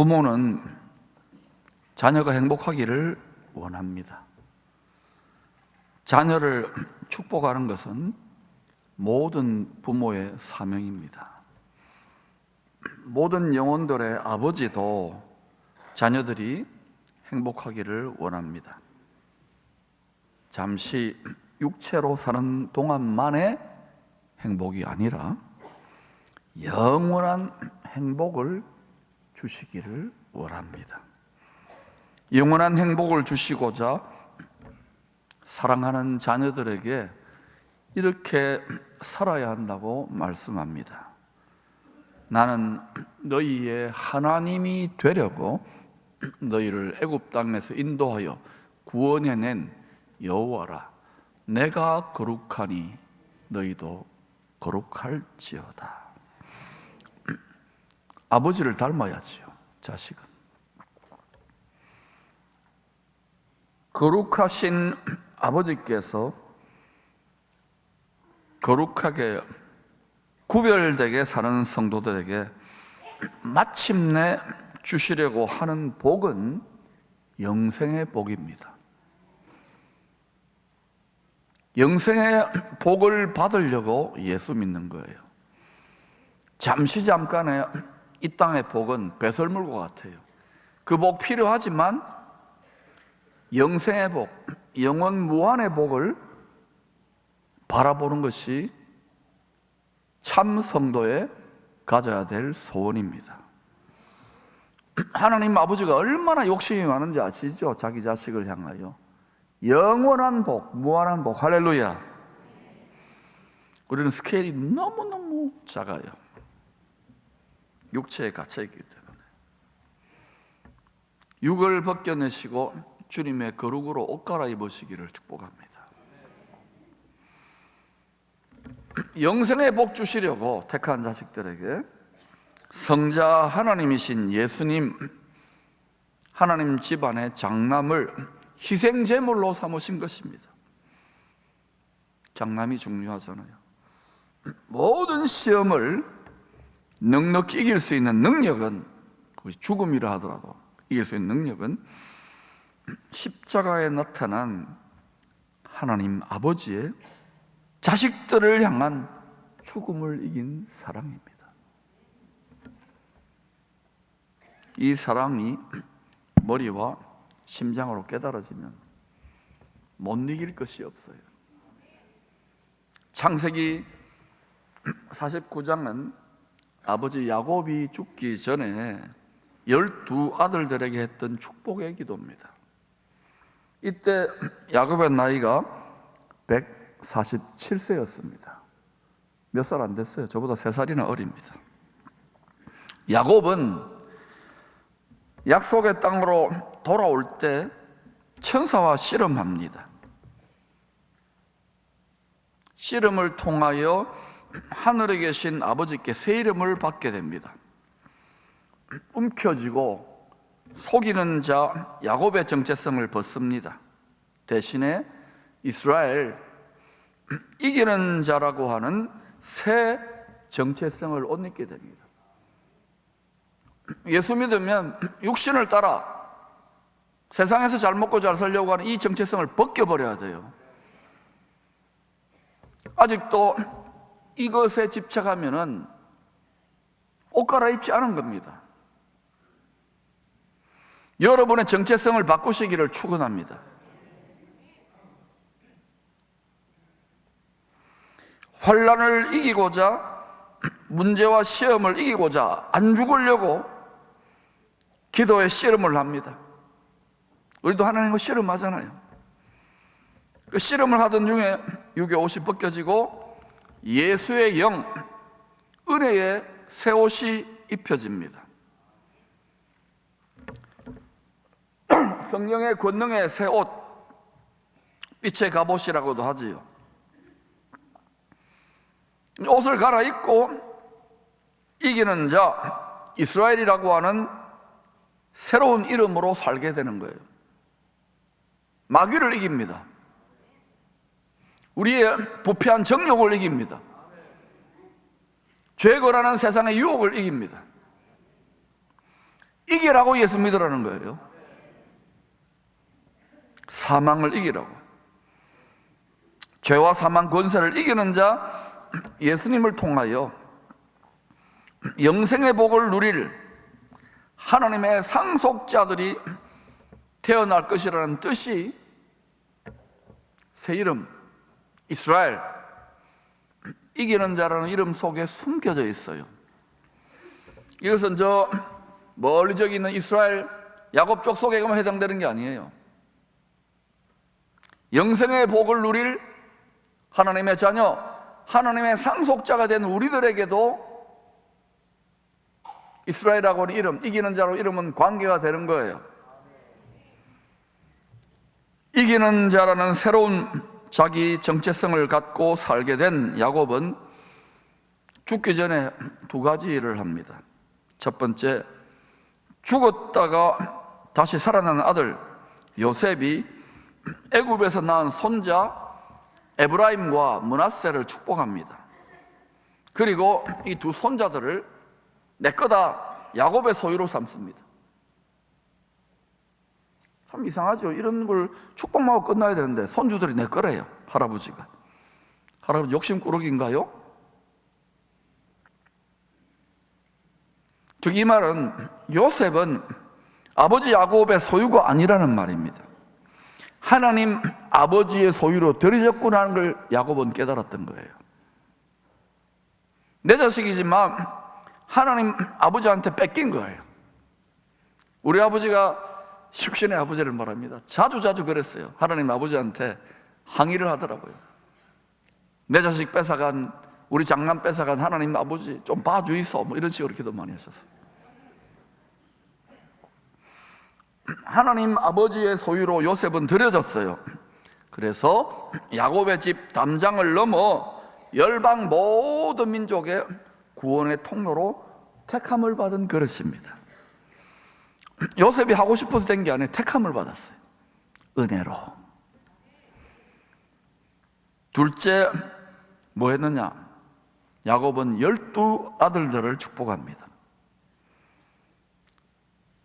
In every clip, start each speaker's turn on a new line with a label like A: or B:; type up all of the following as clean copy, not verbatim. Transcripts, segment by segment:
A: 부모는 자녀가 행복하기를 원합니다. 자녀를 축복하는 것은 모든 부모의 사명입니다. 모든 영혼들의 아버지도 자녀들이 행복하기를 원합니다. 잠시 육체로 사는 동안만의 행복이 아니라 영원한 행복을 주시기를 원합니다. 영원한 행복을 주시고자 사랑하는 자녀들에게 이렇게 살아야 한다고 말씀합니다. 나는 너희의 하나님이 되려고 너희를 애굽 땅에서 인도하여 구원해낸 여호와라. 내가 거룩하니 너희도 거룩할지어다. 아버지를 닮아야지요, 자식은. 거룩하신 아버지께서 거룩하게 구별되게 사는 성도들에게 마침내 주시려고 하는 복은 영생의 복입니다. 영생의 복을 받으려고 예수 믿는 거예요. 잠깐의 이 땅의 복은 배설물과 같아요. 그 복 필요하지만 영생의 복, 영원 무한의 복을 바라보는 것이 참 성도의 가져야 될 소원입니다. 하나님 아버지가 얼마나 욕심이 많은지 아시죠? 자기 자식을 향하여 영원한 복, 무한한 복. 할렐루야. 우리는 스케일이 너무너무 작아요. 육체에 갇혀있기 때문에. 육을 벗겨내시고 주님의 거룩으로 옷 갈아입으시기를 축복합니다. 영생의 복 주시려고 택한 자식들에게 성자 하나님이신 예수님, 하나님 집안의 장남을 희생제물로 삼으신 것입니다. 장남이 중요하잖아요. 모든 시험을 넉넉히 이길 수 있는 능력은, 그것이 죽음이라 하더라도 이길 수 있는 능력은 십자가에 나타난 하나님 아버지의 자식들을 향한 죽음을 이긴 사랑입니다. 이 사랑이 머리와 심장으로 깨달아지면 못 이길 것이 없어요. 창세기 49장은 아버지 야곱이 죽기 전에 12 아들들에게 했던 축복의 기도입니다. 이때 야곱의 나이가 147세였습니다. 몇 살 안 됐어요. 저보다 3살이나 어립니다. 야곱은 약속의 땅으로 돌아올 때 천사와 씨름합니다. 씨름을 통하여 하늘에 계신 아버지께 새 이름을 받게 됩니다. 움켜쥐고 속이는 자 야곱의 정체성을 벗습니다. 대신에 이스라엘, 이기는 자라고 하는 새 정체성을 옷 입게 됩니다. 예수 믿으면 육신을 따라 세상에서 잘 먹고 잘 살려고 하는 이 정체성을 벗겨버려야 돼요. 아직도 이것에 집착하면은 옷 갈아입지 않은 겁니다. 여러분의 정체성을 바꾸시기를 축원합니다. 환난을 이기고자, 문제와 시험을 이기고자 안 죽으려고 기도에 씨름을 합니다. 우리도 하나님과 씨름하잖아요. 그 씨름을 하던 중에 육의 옷이 벗겨지고 예수의 영, 은혜의 새 옷이 입혀집니다. 성령의 권능의 새 옷, 빛의 갑옷이라고도 하지요. 옷을 갈아입고 이기는 자, 이스라엘이라고 하는 새로운 이름으로 살게 되는 거예요. 마귀를 이깁니다. 우리의 부패한 정욕을 이깁니다. 죄거라는 세상의 유혹을 이깁니다. 이기라고 예수 믿으라는 거예요. 사망을 이기라고. 죄와 사망 권세를 이기는 자 예수님을 통하여 영생의 복을 누릴 하나님의 상속자들이 태어날 것이라는 뜻이 새 이름 이스라엘, 이기는 자라는 이름 속에 숨겨져 있어요. 이것은 저 멀리 저기 있는 이스라엘 야곱족 속에만 해당되는 게 아니에요. 영생의 복을 누릴 하나님의 자녀, 하나님의 상속자가 된 우리들에게도 이스라엘이라고 하는 이름, 이기는 자로 이름은 관계가 되는 거예요. 이기는 자라는 새로운 자기 정체성을 갖고 살게 된 야곱은 죽기 전에 두 가지 일을 합니다. 첫 번째, 죽었다가 다시 살아나는 아들 요셉이 애굽에서 낳은 손자 에브라임과 므낫세를 축복합니다. 그리고 이 두 손자들을 내 거다 야곱의 소유로 삼습니다. 참 이상하죠. 이런 걸 축복만 하고 끝나야 되는데 손주들이 내 거래요. 할아버지가. 할아버지 욕심꾸러기인가요? 즉 이 말은 요셉은 아버지 야곱의 소유가 아니라는 말입니다. 하나님 아버지의 소유로 들여졌구나 하는 걸 야곱은 깨달았던 거예요. 내 자식이지만 하나님 아버지한테 뺏긴 거예요. 우리 아버지가 육신의 아버지를 말합니다. 자주 그랬어요. 하나님 아버지한테 항의를 하더라고요. 내 자식 뺏어간, 우리 장남 뺏어간 하나님 아버지 좀 봐주이소, 뭐 이런 식으로 기도 많이 하셨어요. 하나님 아버지의 소유로 요셉은 들여졌어요. 그래서 야곱의 집 담장을 넘어 열방 모든 민족의 구원의 통로로 택함을 받은 그릇입니다. 요셉이 하고 싶어서 된 게 아니라 택함을 받았어요. 은혜로. 둘째 뭐 했느냐? 야곱은 12아들들을 축복합니다.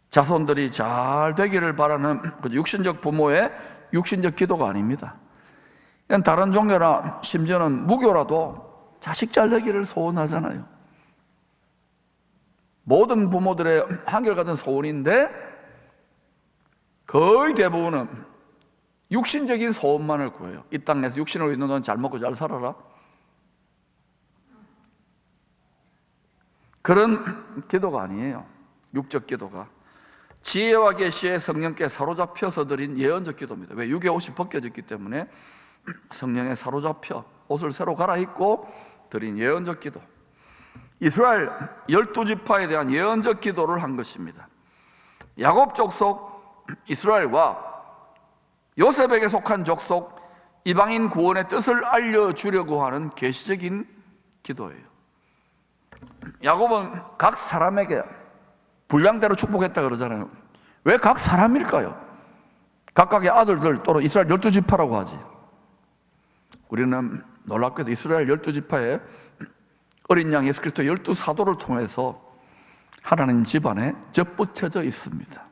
A: 자손들이 잘 되기를 바라는 육신적 부모의 육신적 기도가 아닙니다. 그냥 다른 종교나 심지어는 무교라도 자식 잘 되기를 소원하잖아요. 모든 부모들의 한결같은 소원인데 거의 대부분은 육신적인 소원만을 구해요. 이 땅에서 육신으로 있는 동안 잘 먹고 잘 살아라. 그런 기도가 아니에요. 육적 기도가 지혜와 계시의 성령께 사로잡혀서 드린 예언적 기도입니다. 왜? 육의 옷이 벗겨졌기 때문에 성령에 사로잡혀 옷을 새로 갈아입고 드린 예언적 기도. 이스라엘 12지파에 대한 예언적 기도를 한 것입니다. 야곱 족속 이스라엘과 요셉에게 속한 족속 이방인 구원의 뜻을 알려주려고 하는 계시적인 기도예요. 야곱은 각 사람에게 분량대로 축복했다 그러잖아요. 왜 각 사람일까요? 각각의 아들들 또는 이스라엘 12지파라고 하지. 우리는 놀랍게도 이스라엘 12지파에 어린 양 예수 그리스도 12사도를 통해서 하나님 집안에 접붙여져 있습니다.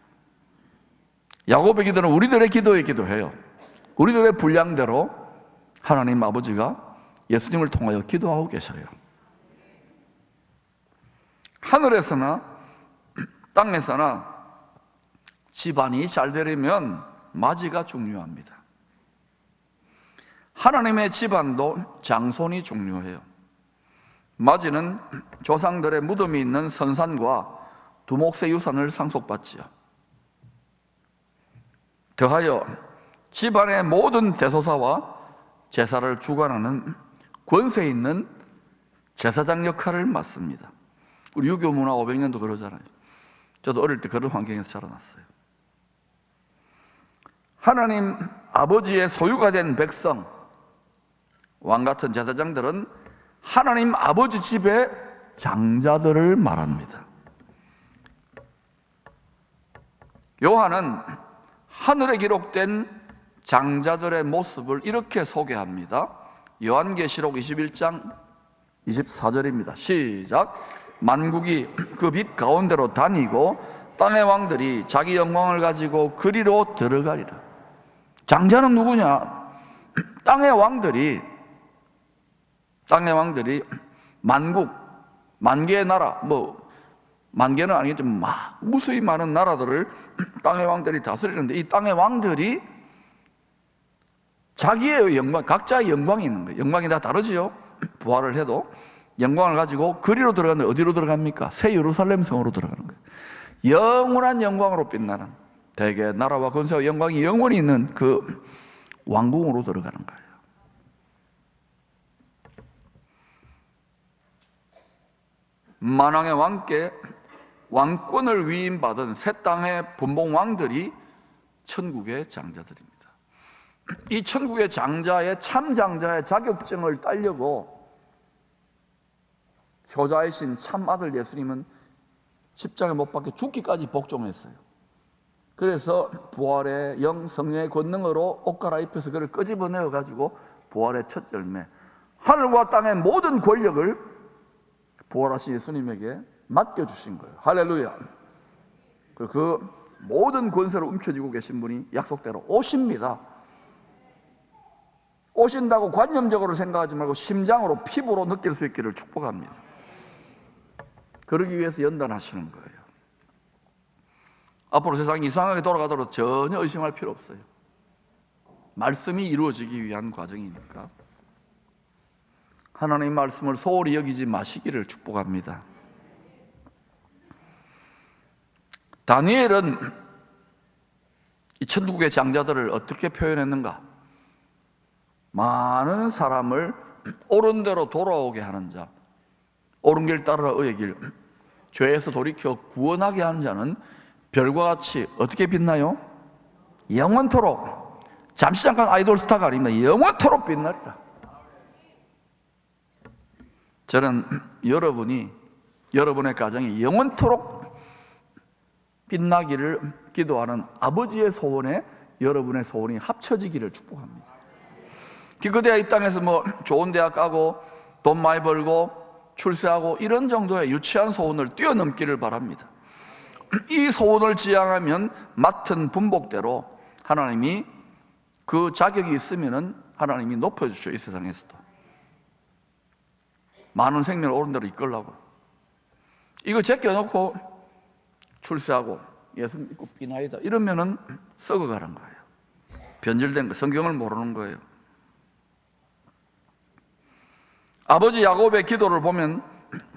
A: 야곱의 기도는 우리들의 기도에 기도해요. 우리들의 분량대로 하나님 아버지가 예수님을 통하여 기도하고 계셔요. 하늘에서나 땅에서나 집안이 잘 되려면 맞이가 중요합니다. 하나님의 집안도 장손이 중요해요. 맞이는 조상들의 무덤이 있는 선산과 두목새 유산을 상속받지요. 더하여 집안의 모든 대소사와 제사를 주관하는 권세 있는 제사장 역할을 맡습니다. 우리 유교 문화 500년도 그러잖아요. 저도 어릴 때 그런 환경에서 자라났어요. 하나님 아버지의 소유가 된 백성, 왕 같은 제사장들은 하나님 아버지 집의 장자들을 말합니다. 요한은 하늘에 기록된 장자들의 모습을 이렇게 소개합니다. 요한계시록 21장 24절입니다. 시작. 만국이 그 빛 가운데로 다니고 땅의 왕들이 자기 영광을 가지고 그리로 들어가리라. 장자는 누구냐? 땅의 왕들이 만국, 만개의 나라, 만개는 아니겠지만 무수히 많은 나라들을 땅의 왕들이 다스리는데, 이 땅의 왕들이 자기의 영광, 각자의 영광이 있는 거예요. 영광이 다 다르지요. 부활을 해도 영광을 가지고 그리로 들어가는데, 어디로 들어갑니까? 새 예루살렘 성으로 들어가는 거예요. 영원한 영광으로 빛나는, 대개 나라와 권세와 영광이 영원히 있는 그 왕궁으로 들어가는 거예요. 만왕의 왕께 왕권을 위임받은 새 땅의 분봉 왕들이 천국의 장자들입니다. 이 천국의 장자의, 참 장자의 자격증을 따려고 효자이신 참 아들 예수님은 십자가에 못 박혀 죽기까지 복종했어요. 그래서 부활의 영 성령의 권능으로 옷 갈아입혀서 그를 끄집어내어 가지고 부활의 첫 열매, 하늘과 땅의 모든 권력을 부활하신 예수님에게 맡겨주신 거예요. 할렐루야. 그 모든 권세를 움켜쥐고 계신 분이 약속대로 오십니다. 오신다고 관념적으로 생각하지 말고 심장으로, 피부로 느낄 수 있기를 축복합니다. 그러기 위해서 연단하시는 거예요. 앞으로 세상이 이상하게 돌아가도록 전혀 의심할 필요 없어요. 말씀이 이루어지기 위한 과정이니까 하나님의 말씀을 소홀히 여기지 마시기를 축복합니다. 다니엘은 이 천국의 장자들을 어떻게 표현했는가? 많은 사람을 옳은 대로 돌아오게 하는 자, 옳은 길 따르라 의의 길, 죄에서 돌이켜 구원하게 하는 자는 별과 같이 어떻게 빛나요? 영원토록. 잠시 잠깐 아이돌 스타가 아닙니다. 영원토록 빛나리라. 저는 여러분의 가정이 영원토록 빛나기를 기도하는 아버지의 소원에 여러분의 소원이 합쳐지기를 축복합니다. 기껏해야 이 땅에서 좋은 대학 가고 돈 많이 벌고 출세하고 이런 정도의 유치한 소원을 뛰어넘기를 바랍니다. 이 소원을 지향하면 맡은 분복대로 하나님이, 그 자격이 있으면은 하나님이 높여주죠. 이 세상에서도 많은 생명을 옳은 대로 이끌라고. 이거 제껴놓고 출세하고 예수 믿고 비나이다 이러면은 썩어가는 거예요. 변질된 거, 성경을 모르는 거예요. 아버지 야곱의 기도를 보면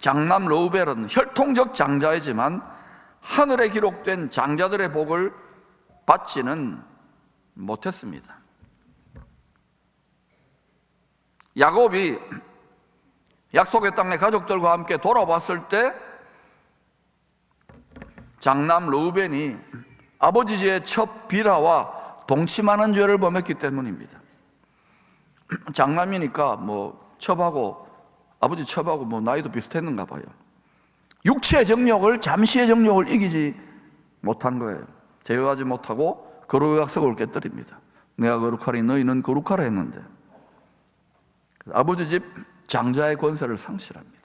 A: 장남 르우벨은 혈통적 장자이지만 하늘에 기록된 장자들의 복을 받지는 못했습니다. 야곱이 약속의 땅에 가족들과 함께 돌아왔을 때 장남 르우벤이 아버지 집 첩 비라와 동침하는 죄를 범했기 때문입니다. 장남이니까 첩하고 아버지 첩하고 나이도 비슷했는가 봐요. 육체의 정욕을, 잠시의 정욕을 이기지 못한 거예요. 제어하지 못하고 거룩의 약속을 깨뜨립니다. 내가 거룩하리 너희는 거룩하라 했는데 아버지 집 장자의 권세를 상실합니다.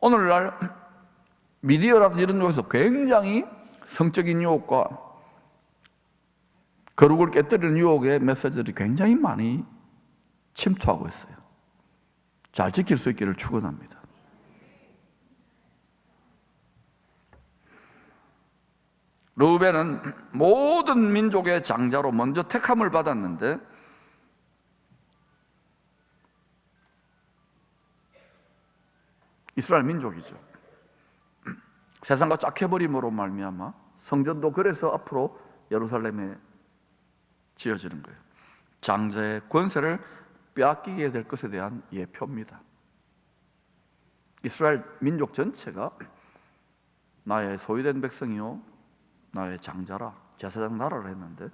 A: 오늘날 미디어라든지 이런 쪽에서 굉장히 성적인 유혹과 거룩을 깨뜨리는 유혹의 메시지들이 굉장히 많이 침투하고 있어요. 잘 지킬 수 있기를 축원합니다. 르우벤은 모든 민족의 장자로 먼저 택함을 받았는데 이스라엘 민족이죠. 세상과 짝해버림으로 말미암아 성전도 그래서 앞으로 예루살렘에 지어지는 거예요. 장자의 권세를 빼앗기게 될 것에 대한 예표입니다. 이스라엘 민족 전체가 나의 소유된 백성이요 나의 장자라, 제사장 나라를 했는데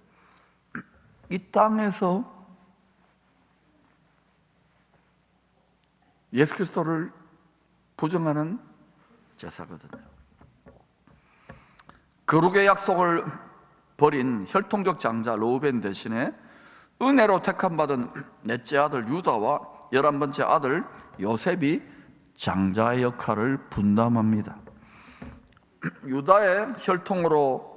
A: 이 땅에서 예수 그리스도를 부정하는 제사거든요. 거룩의 약속을 버린 혈통적 장자 르우벤 대신에 은혜로 택함받은 넷째 아들 유다와 11번째 아들 요셉이 장자의 역할을 분담합니다. 유다의 혈통으로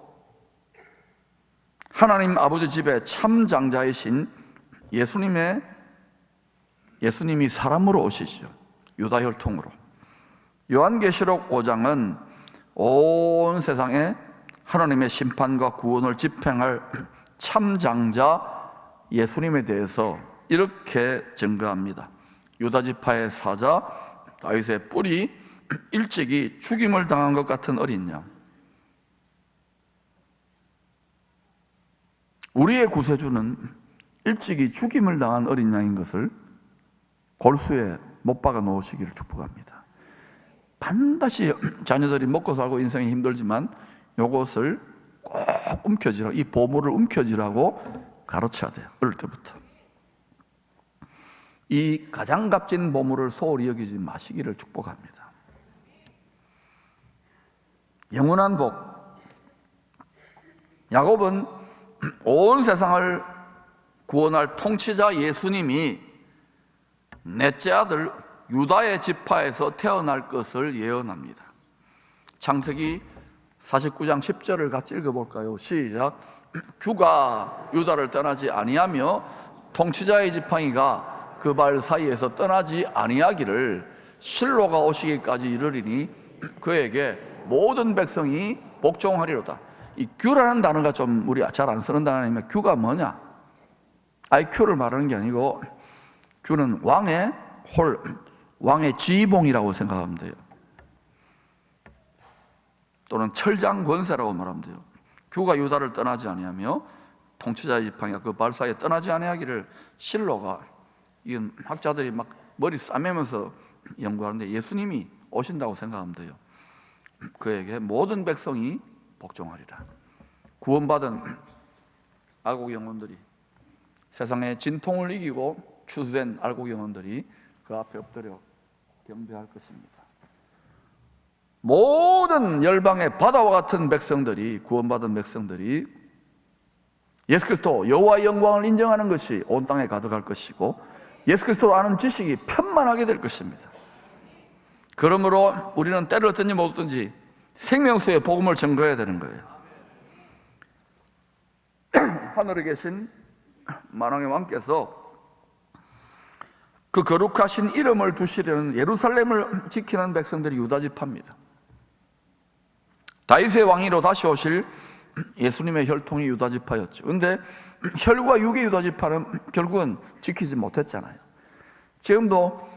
A: 하나님 아버지 집의 참 장자이신 예수님이 사람으로 오시죠. 유다 혈통으로. 요한계시록 5장은 온 세상에 하나님의 심판과 구원을 집행할 참 장자 예수님에 대해서 이렇게 증거합니다. 유다 지파의 사자 다윗의 뿔이 일찍이 죽임을 당한 것 같은 어린 양. 우리의 구세주는 일찍이 죽임을 당한 어린 양인 것을 골수에 못 박아 놓으시기를 축복합니다. 반드시 자녀들이 먹고 살고 인생이 힘들지만 이것을 꼭 움켜쥐라고, 이 보물을 움켜쥐라고 가르쳐야 돼요. 어릴 때부터. 이 가장 값진 보물을 소홀히 여기지 마시기를 축복합니다. 영원한 복. 야곱은 온 세상을 구원할 통치자 예수님이 넷째 아들 유다의 지파에서 태어날 것을 예언합니다. 창세기 49장 10절을 같이 읽어볼까요? 시작. 규가 유다를 떠나지 아니하며 통치자의 지팡이가 그 발 사이에서 떠나지 아니하기를 실로가 오시기까지 이르리니 그에게 모든 백성이 복종하리로다. 이 규라는 단어가 좀 우리 잘 안 쓰는 단어인데, 규가 뭐냐? IQ를 말하는 게 아니고 규는 왕의 지봉이라고 생각하면 돼요. 또는 철장 권세라고 말하면 돼요. 규가 유다를 떠나지 아니하며 통치자의 지팡이가 그 발 사이에 떠나지 아니하기를 실로가, 이건 학자들이 막 머리 싸매면서 연구하는데 예수님이 오신다고 생각하면 돼요. 그에게 모든 백성이 복종하리라. 구원받은 알곡 영혼들이, 세상의 진통을 이기고 추수된 알곡 영혼들이 그 앞에 엎드려 경배할 것입니다. 모든 열방의 바다와 같은 백성들이, 구원받은 백성들이 예수 그리스도 여호와의 영광을 인정하는 것이 온 땅에 가득할 것이고 예수 그리스도를 아는 지식이 편만하게 될 것입니다. 그러므로 우리는 때를 얻든지 못 얻든지 생명수의 복음을 증거해야 되는 거예요. 하늘에 계신 만왕의 왕께서 그 거룩하신 이름을 두시려는 예루살렘을 지키는 백성들이 유다 지파입니다. 다윗의 왕위로 다시 오실 예수님의 혈통이 유다 지파였죠. 그런데 혈과 육의 유다 지파는 결국은 지키지 못했잖아요. 지금도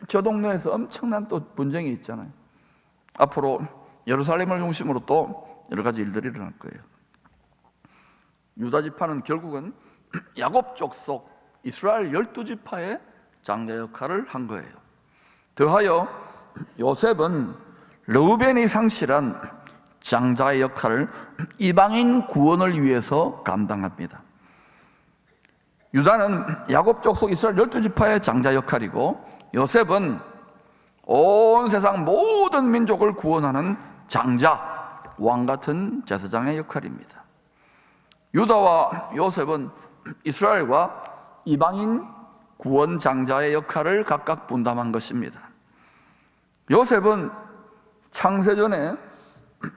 A: 저 동네에서 엄청난 또 분쟁이 있잖아요. 앞으로 예루살렘을 중심으로 또 여러 가지 일들이 일어날 거예요. 유다 지파는 결국은 야곱 족속 이스라엘 12지파의 장자 역할을 한 거예요. 더하여 요셉은 르우벤이 상실한 장자의 역할을 이방인 구원을 위해서 감당합니다. 유다는 야곱 족속 이스라엘 12지파의 장자 역할이고 요셉은 온 세상 모든 민족을 구원하는 장자, 왕 같은 제사장의 역할입니다. 유다와 요셉은 이스라엘과 이방인 구원 장자의 역할을 각각 분담한 것입니다. 요셉은 창세전에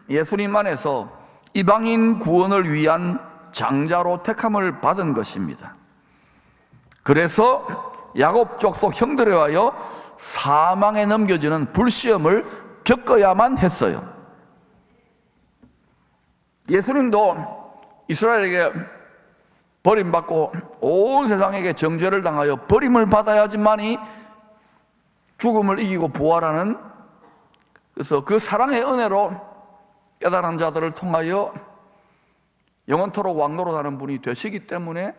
A: 예수님 안에서 이방인 구원을 위한 장자로 택함을 받은 것입니다. 그래서 야곱 족속 형들에 의하여 사망에 넘겨지는 불시험을 겪어야만 했어요. 예수님도 이스라엘에게 버림받고 온 세상에게 정죄를 당하여 버림을 받아야지만이 죽음을 이기고 부활하는, 그래서 그 사랑의 은혜로 깨달은 자들을 통하여 영원토록 왕노로 가는 분이 되시기 때문에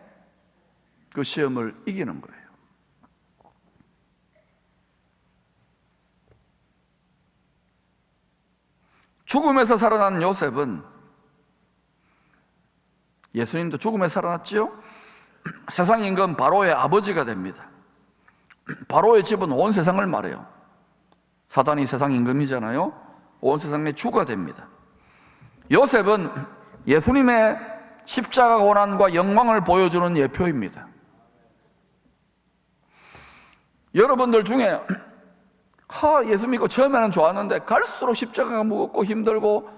A: 그 시험을 이기는 거예요. 죽음에서 살아난 요셉은, 예수님도 죽음에서 살아났지요? 세상 임금 바로의 아버지가 됩니다. 바로의 집은 온 세상을 말해요. 사단이 세상 임금이잖아요. 온 세상의 주가 됩니다. 요셉은 예수님의 십자가 고난과 영광을 보여주는 예표입니다. 여러분들 중에 예수 믿고 처음에는 좋았는데 갈수록 십자가가 무겁고 힘들고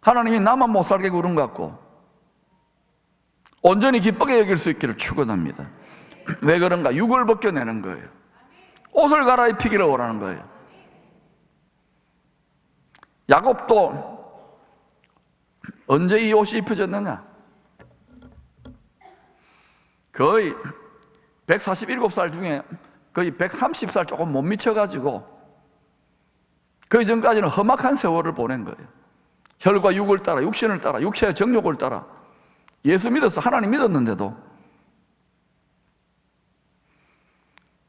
A: 하나님이 나만 못 살게 구른 것 같고 온전히 기쁘게 여길 수 있기를 축원합니다. 왜 그런가? 육을 벗겨내는 거예요. 옷을 갈아입히기를 원하는 거예요. 야곱도 언제 이 옷이 입혀졌느냐? 거의 147살 중에 거의 130살 조금 못 미쳐가지고 그 이전까지는 험악한 세월을 보낸 거예요. 혈과 육을 따라, 육신을 따라, 육체의 정욕을 따라 예수 믿었어. 하나님 믿었는데도.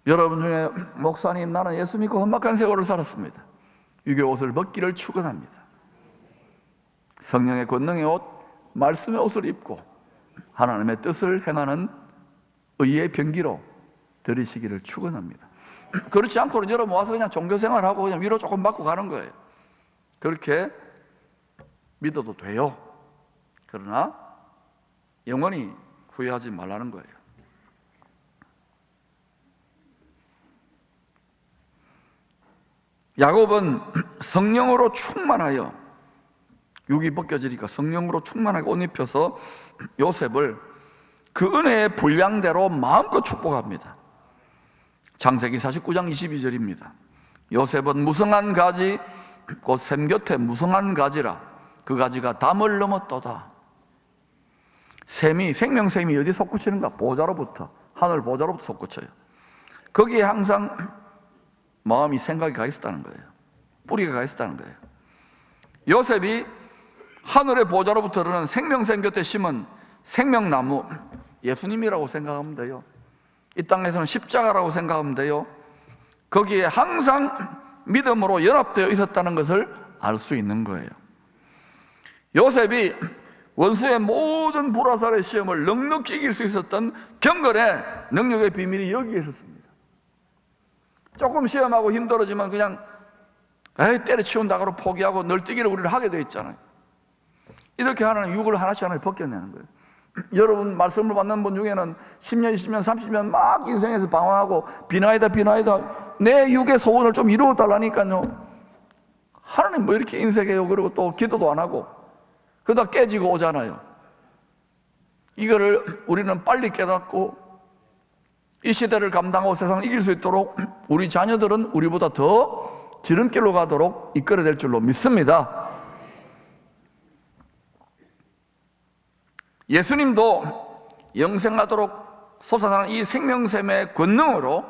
A: 여러분 중에 목사님 나는 예수 믿고 험악한 세월을 살았습니다. 육의 옷을 벗기를 축원합니다. 성령의 권능의 옷, 말씀의 옷을 입고 하나님의 뜻을 행하는 의의 병기로 들이시기를 축원합니다. 그렇지 않고는 여러분 와서 그냥 종교생활하고 그냥 위로 조금 받고 가는 거예요. 그렇게 믿어도 돼요. 그러나 영원히 후회하지 말라는 거예요. 야곱은 성령으로 충만하여 육이 벗겨지니까 성령으로 충만하게 옷 입혀서 요셉을 그 은혜의 분량대로 마음껏 축복합니다. 창세기 49장 22절입니다. 요셉은 무성한 가지 곧 샘 곁에 무성한 가지라 그 가지가 담을 넘었도다. 샘이 생명샘이 어디 솟구치는가? 보좌로부터, 하늘 보좌로부터 솟구쳐요. 거기에 항상 마음이 생각이 가 있었다는 거예요. 뿌리가 가 있었다는 거예요. 요셉이 하늘의 보좌로부터 흐르는 생명샘 곁에 심은 생명나무, 예수님이라고 생각하면 돼요. 이 땅에서는 십자가라고 생각하면 돼요. 거기에 항상 믿음으로 연합되어 있었다는 것을 알 수 있는 거예요. 요셉이 원수의 모든 불화살의 시험을 넉넉히 이길 수 있었던 경건의 능력의 비밀이 여기에 있었습니다. 조금 시험하고 힘들어지면 그냥 때려치운다고 포기하고 널뛰기를 우리를 하게 되어 있잖아요. 이렇게 하나는 육을 하나씩 벗겨내는 거예요. 여러분 말씀을 받는 분 중에는 10년, 20년, 30년 막 인생에서 방황하고 비나이다 내 육의 소원을 좀 이루어달라니까요. 하나님 뭐 이렇게 인색해요. 그리고 또 기도도 안 하고 그러다 깨지고 오잖아요. 이거를 우리는 빨리 깨닫고 이 시대를 감당하고 세상을 이길 수 있도록 우리 자녀들은 우리보다 더 지름길로 가도록 이끌어야 될 줄로 믿습니다. 예수님도 영생하도록 솟아나는 이 생명샘의 권능으로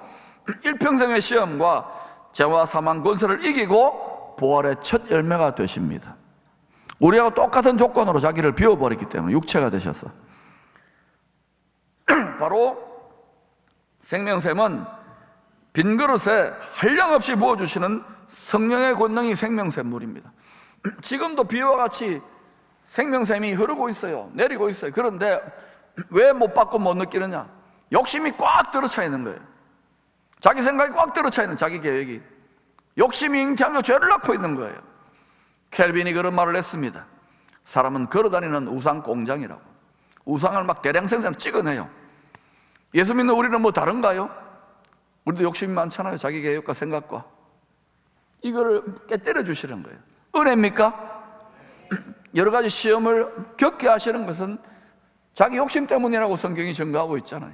A: 일평생의 시험과 죄와 사망 권세를 이기고 부활의 첫 열매가 되십니다. 우리하고 똑같은 조건으로 자기를 비워버렸기 때문에 육체가 되셔서 바로 생명샘은 빈 그릇에 한량없이 부어주시는 성령의 권능이 생명샘 물입니다. 지금도 비와 같이 생명샘이 흐르고 있어요. 내리고 있어요. 그런데 왜 못 받고 못 느끼느냐? 욕심이 꽉 들어차 있는 거예요. 자기 생각이 꽉 들어차 있는 자기 계획이. 욕심이 잉태하며 죄를 낳고 있는 거예요. 켈빈이 그런 말을 했습니다. 사람은 걸어다니는 우상 공장이라고. 우상을 막 대량 생산을 찍어내요. 예수 믿는 우리는 뭐 다른가요? 우리도 욕심이 많잖아요. 자기 계획과 생각과. 이거를 깨뜨려 주시는 거예요. 은혜입니까? 여러 가지 시험을 겪게 하시는 것은 자기 욕심 때문이라고 성경이 증거하고 있잖아요.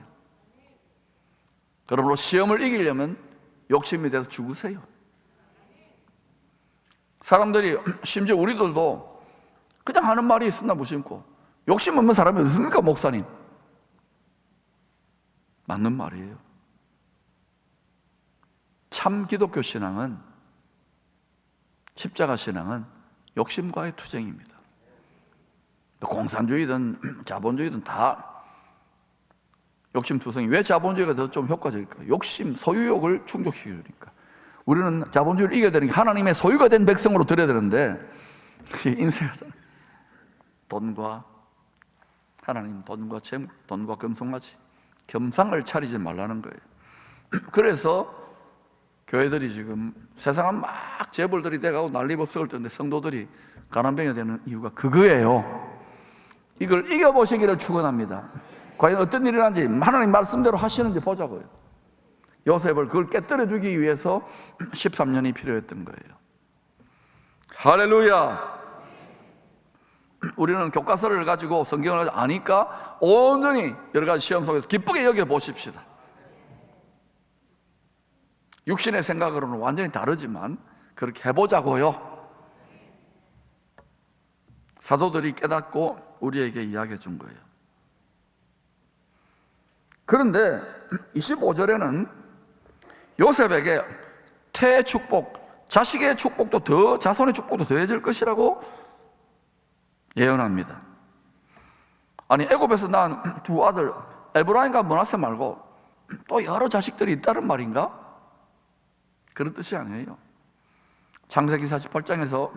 A: 그러므로 시험을 이기려면 욕심이 돼서 죽으세요. 사람들이 심지어 우리들도 그냥 하는 말이 있었나 무심코 욕심 없는 사람이 어디 있습니까 목사님? 맞는 말이에요. 참 기독교 신앙은 십자가 신앙은 욕심과의 투쟁입니다. 공산주의든 자본주의든 다 욕심투성이. 왜 자본주의가 더 좀 효과적일까요? 욕심, 소유욕을 충족시키니까. 우리는 자본주의를 이겨야 되는 게 하나님의 소유가 된 백성으로 드려야 되는데 인생에서 돈과 하나님, 돈과 재물, 돈과 금성맞이 겸상을 차리지 말라는 거예요. 그래서 교회들이 지금 세상은 막 재벌들이 돼가고 난리법석을 뜨는데 성도들이 가난병이 되는 이유가 그거예요. 이걸 이겨보시기를 축원합니다. 과연 어떤 일이 일어난지 하나님 말씀대로 하시는지 보자고요. 요셉을 그걸 깨뜨려 주기 위해서 13년이 필요했던 거예요. 할렐루야. 우리는 교과서를 가지고 성경을 아니까 온전히 여러 가지 시험 속에서 기쁘게 여겨보십시다. 육신의 생각으로는 완전히 다르지만 그렇게 해보자고요. 사도들이 깨닫고 우리에게 이야기해 준 거예요. 그런데 25절에는 요셉에게 태의 축복, 자식의 축복도 자손의 축복도 더해질 것이라고 예언합니다. 아니, 애굽에서 낳은 두 아들 에브라임과 므낫세 말고 또 여러 자식들이 있다는 말인가? 그런 뜻이 아니에요. 창세기 48장에서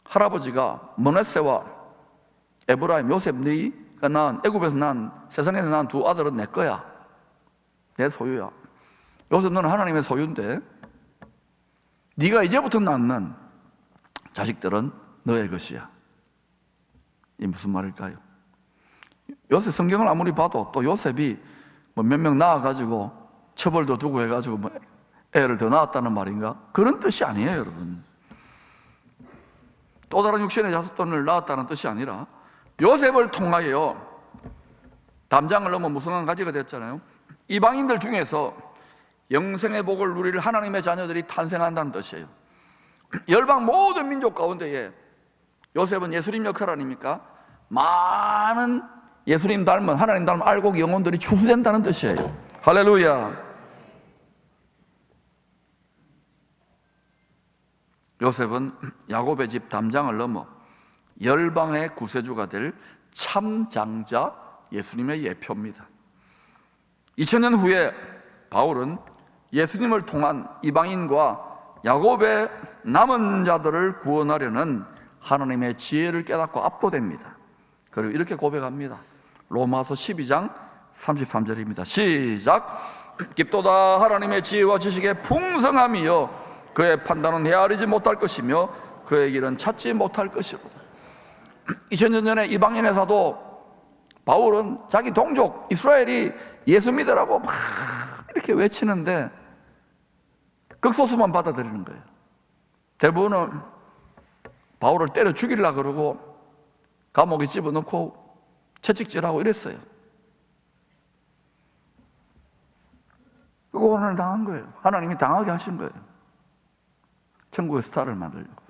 A: 할아버지가 므낫세와 에브라임, 요셉 네가 낳은, 애굽에서 낳은, 세상에서 낳은 두 아들은 내 거야, 내 소유야. 요셉 너는 하나님의 소유인데 네가 이제부터 낳는 자식들은 너의 것이야. 이 무슨 말일까요? 요셉 성경을 아무리 봐도 또 요셉이 몇 명 낳아가지고 처벌도 두고 해가지고 애를 더 낳았다는 말인가? 그런 뜻이 아니에요, 여러분. 또 다른 육신의 자손을 낳았다는 뜻이 아니라 요셉을 통하여 담장을 넘어 무성한 가지가 됐잖아요. 이방인들 중에서 영생의 복을 누릴 하나님의 자녀들이 탄생한다는 뜻이에요. 열방 모든 민족 가운데에 요셉은 예수님 역할 아닙니까? 많은 예수님 닮은, 하나님 닮은 알곡 영혼들이 추수된다는 뜻이에요. 할렐루야. 요셉은 야곱의 집 담장을 넘어 열방의 구세주가 될 참장자 예수님의 예표입니다. 2000년 후에 바울은 예수님을 통한 이방인과 야곱의 남은 자들을 구원하려는 하나님의 지혜를 깨닫고 압도됩니다. 그리고 이렇게 고백합니다. 로마서 12장 33절입니다. 시작. 깊도다 하나님의 지혜와 지식의 풍성함이여 그의 판단은 헤아리지 못할 것이며 그의 길은 찾지 못할 것이로다. 2000년 전에 이방인의 사도 바울은 자기 동족 이스라엘이 예수 믿으라고 막 이렇게 외치는데 극소수만 받아들이는 거예요. 대부분은 바울을 때려 죽이려고 그러고 감옥에 집어넣고 채찍질하고 이랬어요. 그거 오늘 당한 거예요. 하나님이 당하게 하신 거예요. 천국의 스타를 만들려고.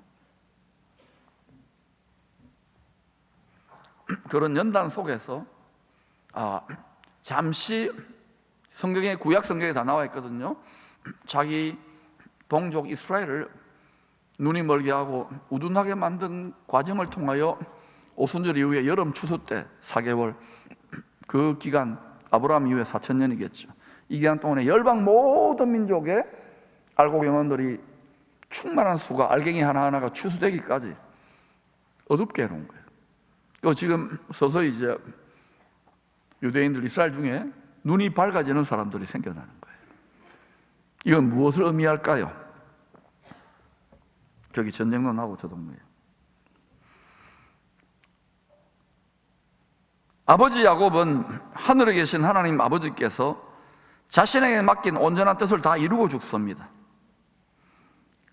A: 그런 연단 속에서 잠시 성경에, 구약 성경에 다 나와 있거든요. 자기 동족 이스라엘을 눈이 멀게 하고 우둔하게 만든 과정을 통하여 오순절 이후에 여름 추수 때 4개월, 그 기간 아브라함 이후에 4000년이겠죠. 이 기간 동안에 열방 모든 민족의 알곡 영혼들이 충만한 수가, 알갱이 하나하나가 추수되기까지 어둡게 해놓은 거예요. 이거 지금 서서히 이제 유대인들, 이스라엘 중에 눈이 밝아지는 사람들이 생겨나는 거예요. 이건 무엇을 의미할까요? 저기 전쟁도 나고 저 동네에. 아버지 야곱은 하늘에 계신 하나님 아버지께서 자신에게 맡긴 온전한 뜻을 다 이루고 죽습니다.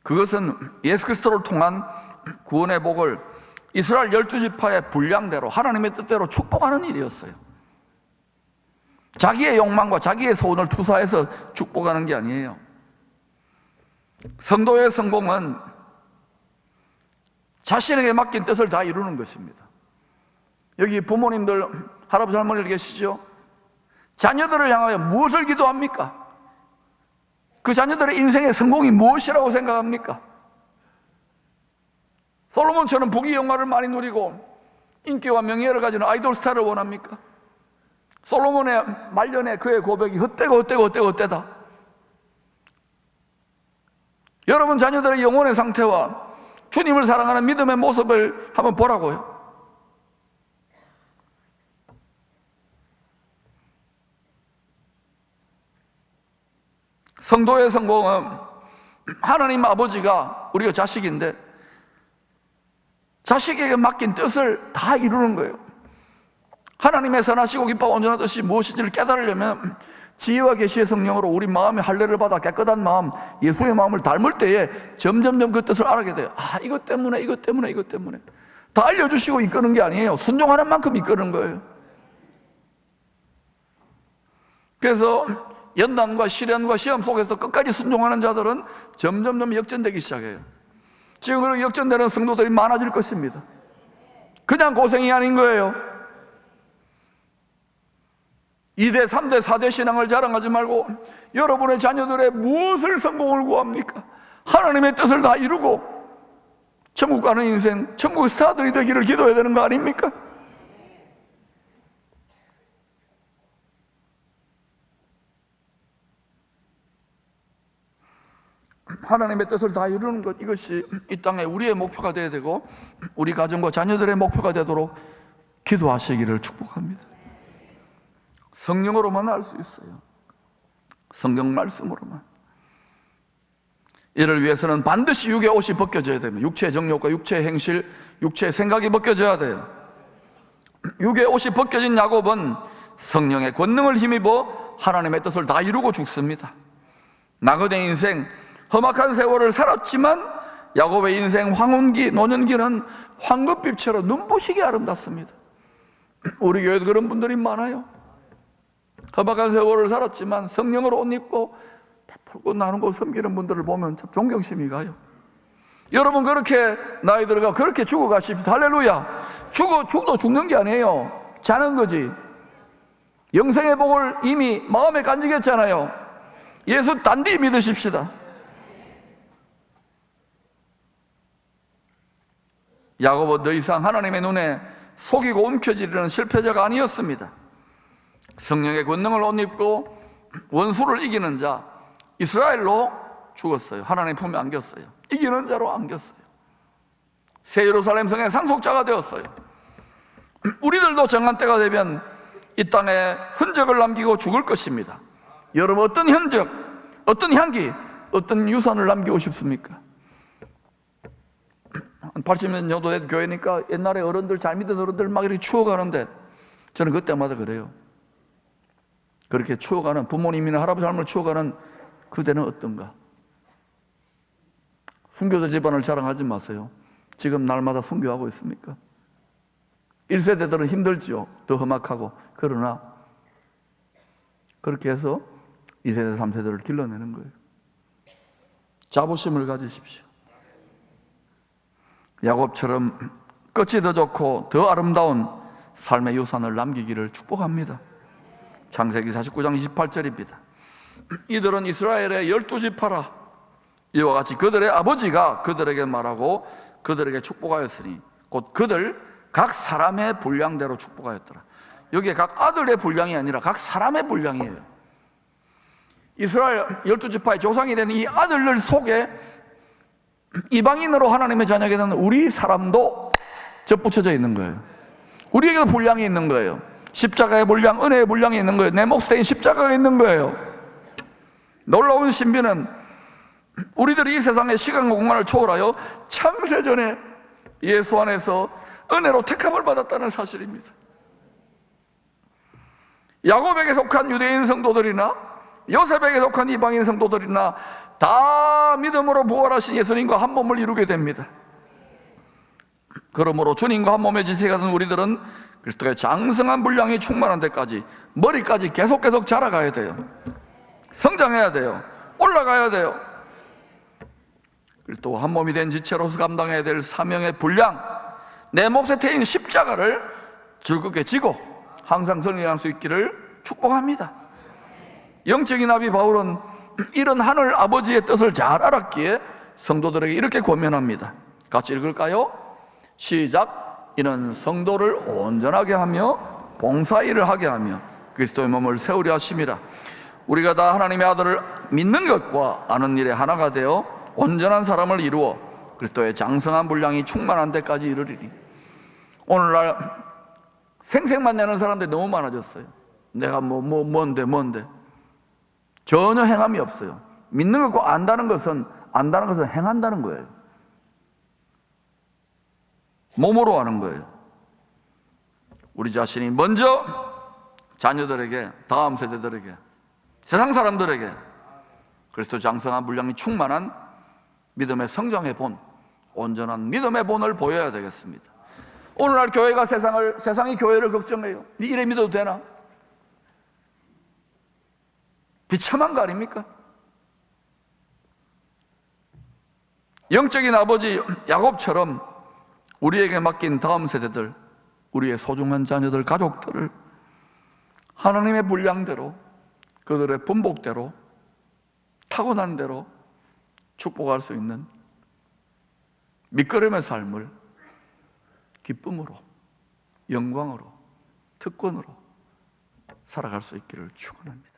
A: 그것은 예수 그리스도를 통한 구원의 복을 이스라엘 12지파의 분량대로 하나님의 뜻대로 축복하는 일이었어요. 자기의 욕망과 자기의 소원을 투사해서 축복하는 게 아니에요. 성도의 성공은 자신에게 맡긴 뜻을 다 이루는 것입니다. 여기 부모님들, 할아버지 할머니들 계시죠? 자녀들을 향하여 무엇을 기도합니까? 그 자녀들의 인생의 성공이 무엇이라고 생각합니까? 솔로몬처럼 부귀 영화를 많이 누리고 인기와 명예를 가지는 아이돌 스타를 원합니까? 솔로몬의 말년에 그의 고백이 헛되다. 여러분 자녀들의 영혼의 상태와 주님을 사랑하는 믿음의 모습을 한번 보라고요. 성도의 성공은 하나님 아버지가 우리가 자식인데 자식에게 맡긴 뜻을 다 이루는 거예요. 하나님의 선하시고 기뻐하고 온전한 뜻이 무엇인지를 깨달으려면 지혜와 계시의 성령으로 우리 마음의 할례를 받아 깨끗한 마음, 예수의 마음을 닮을 때에 점점점 그 뜻을 알게 돼요. 이것 때문에 다 알려주시고 이끄는 게 아니에요. 순종하는 만큼 이끄는 거예요. 그래서 연단과 시련과 시험 속에서 끝까지 순종하는 자들은 점점 역전되기 시작해요. 지금 그렇게 역전되는 성도들이 많아질 것입니다. 그냥 고생이 아닌 거예요. 2대, 3대, 4대 신앙을 자랑하지 말고 여러분의 자녀들의 무엇을 성공을 구합니까? 하나님의 뜻을 다 이루고 천국 가는 인생, 천국 스타들이 되기를 기도해야 되는 거 아닙니까? 하나님의 뜻을 다 이루는 것, 이것이 이 땅에 우리의 목표가 되어야 되고 우리 가정과 자녀들의 목표가 되도록 기도하시기를 축복합니다. 성령으로만 할 수 있어요. 성경 말씀으로만. 이를 위해서는 반드시 육의 옷이 벗겨져야 됩니다. 육체의 정욕과 육체의 행실, 육체의 생각이 벗겨져야 돼요. 육의 옷이 벗겨진 야곱은 성령의 권능을 힘입어 하나님의 뜻을 다 이루고 죽습니다. 나그네 인생, 험악한 세월을 살았지만 야곱의 인생 황혼기, 노년기는 황급빛처럼 눈부시게 아름답습니다. 우리 교회도 그런 분들이 많아요. 험악한 세월을 살았지만 성령으로 옷 입고 푸르고 나누고 섬기는 분들을 보면 참 존경심이 가요. 여러분 그렇게 나이 들어가 그렇게 죽어가십시오. 할렐루야. 죽어도 죽는 게 아니에요. 자는 거지. 영생의 복을 이미 마음에 간직했잖아요. 예수 단디 믿으십시다. 야곱은 더 이상 하나님의 눈에 속이고 움켜쥐려는 실패자가 아니었습니다. 성령의 권능을 옷 입고 원수를 이기는 자, 이스라엘로 죽었어요. 하나님 품에 안겼어요. 이기는 자로 안겼어요. 새 예루살렘 성의 상속자가 되었어요. 우리들도 정한 때가 되면 이 땅에 흔적을 남기고 죽을 것입니다. 여러분 어떤 흔적, 어떤 향기, 어떤 유산을 남기고 싶습니까? 80년 정도 된 교회니까 옛날에 어른들, 잘 믿은 어른들 막 이렇게 추억하는데 저는 그때마다 그래요. 그렇게 추억하는 부모님이나 할아버지 할머니를 추억하는 그대는 어떤가? 순교자 집안을 자랑하지 마세요. 지금 날마다 순교하고 있습니까? 1세대들은 힘들지요. 더 험악하고. 그러나 그렇게 해서 2세대, 3세대를 길러내는 거예요. 자부심을 가지십시오. 야곱처럼 끝이 더 좋고 더 아름다운 삶의 유산을 남기기를 축복합니다. 창세기 49장 28절입니다. 이들은 이스라엘의 12지파라. 이와 같이 그들의 아버지가 그들에게 말하고 그들에게 축복하였으니 곧 그들 각 사람의 분량대로 축복하였더라. 여기에 각 아들의 분량이 아니라 각 사람의 분량이에요. 이스라엘 12지파의 조상이 되는 이 아들들 속에 이방인으로 하나님의 자녀가 되는 우리 사람도 접붙여져 있는 거예요. 우리에게도 분량이 있는 거예요. 십자가의 분량, 은혜의 분량이 있는 거예요. 내 몫인 십자가가 있는 거예요. 놀라운 신비는 우리들이 이 세상의 시간과 공간을 초월하여 창세전에 예수 안에서 은혜로 택함을 받았다는 사실입니다. 야곱에게 속한 유대인 성도들이나 요셉에게 속한 이방인 성도들이나 다 믿음으로 부활하신 예수님과 한 몸을 이루게 됩니다. 그러므로 주님과 한 몸의 지체가 된 우리들은 그리스도의 장성한 분량이 충만한 데까지 머리까지 계속 자라가야 돼요. 성장해야 돼요. 올라가야 돼요. 또 한 몸이 된 지체로서 감당해야 될 사명의 분량, 내 몫에 태인 십자가를 즐겁게 지고 항상 승리할 수 있기를 축복합니다. 영적인 아비 바울은 이런 하늘 아버지의 뜻을 잘 알았기에 성도들에게 이렇게 권면합니다. 같이 읽을까요? 시작. 이는 성도를 온전하게 하며 봉사일을 하게 하며 그리스도의 몸을 세우려 하심이라. 우리가 다 하나님의 아들을 믿는 것과 아는 일에 하나가 되어 온전한 사람을 이루어 그리스도의 장성한 분량이 충만한 데까지 이르리니. 오늘날 생색만 내는 사람들이 너무 많아졌어요. 내가 뭔데 전혀 행함이 없어요. 믿는 것과 안다는 것은 행한다는 거예요. 몸으로 하는 거예요. 우리 자신이 먼저 자녀들에게, 다음 세대들에게, 세상 사람들에게 그리스도 장성한 분량이 충만한 믿음의 성장의 본, 온전한 믿음의 본을 보여야 되겠습니다. 오늘날 교회가 세상이 교회를 걱정해요. 이래 믿어도 되나? 비참한 거 아닙니까? 영적인 아버지 야곱처럼 우리에게 맡긴 다음 세대들, 우리의 소중한 자녀들, 가족들을 하나님의 분량대로, 그들의 분복대로, 타고난 대로 축복할 수 있는 밑거름의 삶을 기쁨으로, 영광으로, 특권으로 살아갈 수 있기를 축원합니다.